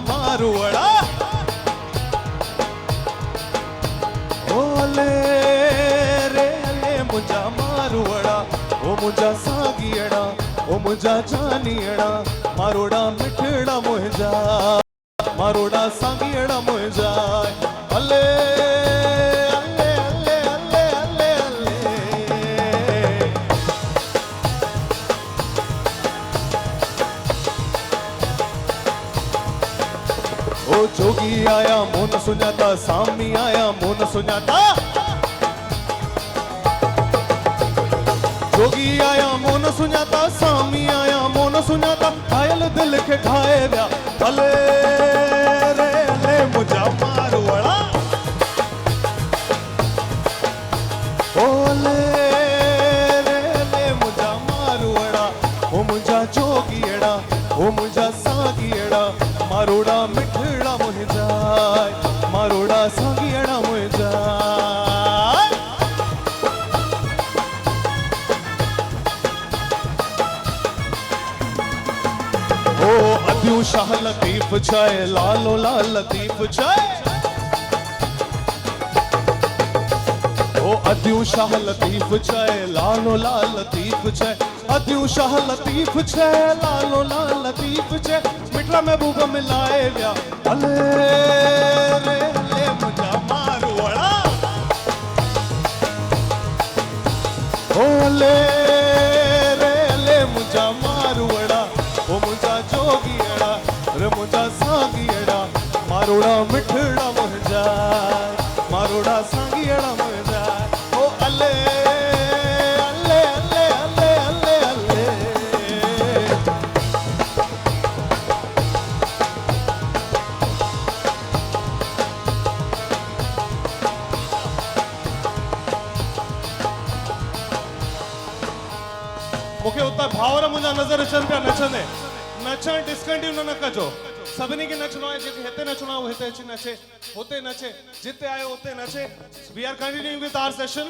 मारुवड़ा ओले रे ले मुझा मारुवड़ा ओ मुझा सागियड़ा ओ मुझा जानियड़ा मारोड़ा मिठड़ा मुझा मारोड़ा सागियड़ा मुझा अले अले अले अले अले अले ओ जोगी आया मोन सुञाता सामी आया मोन सुञाता जोगी आया मोन सुञाता सामी आया मोन सुञाता घायल दिल के घाए व्या अले रे ले मुझा मारुवड़ा ओले रे ले मुझा मारुवड़ा ओ मुझा जोगीड़ा ओ मुझा सागीड़ा मारोड़ा मिठड़ा मुझा मारोड़ा सागीड़ा मुझा ओ अद्यू शाह लतीफ छाए लालो लाल लतीफ छाए ओ अद्यू शाह लतीफ छाए लालो लाल लतीफ छाए अद्यू शाह लतीफ छाए लालो लाल लतीफ छाए मिठड़ा महबूब मिलाए व्या अले रे ले मुझा मारुवड़ा ओले रे ले मुझा मारुवड़ा ओ मुझा जोगीड़ा रे मुझा सागीड़ा मारोड़ा मिठड़ा मुझा मारोड़ा सागीड़ा मुझा ओ अले अले अले अले अले अले मूंखे उतां भावर मुंहिंजा नज़र अचनि पिया नचंदे नचण डिस्कंटिन्यू न कजो सभिनी खे नचणो आहे जेके हिते नचणो आहे उहो हिते अची नचे हुते नचे जिते आयो उते नचे we are continuing with our session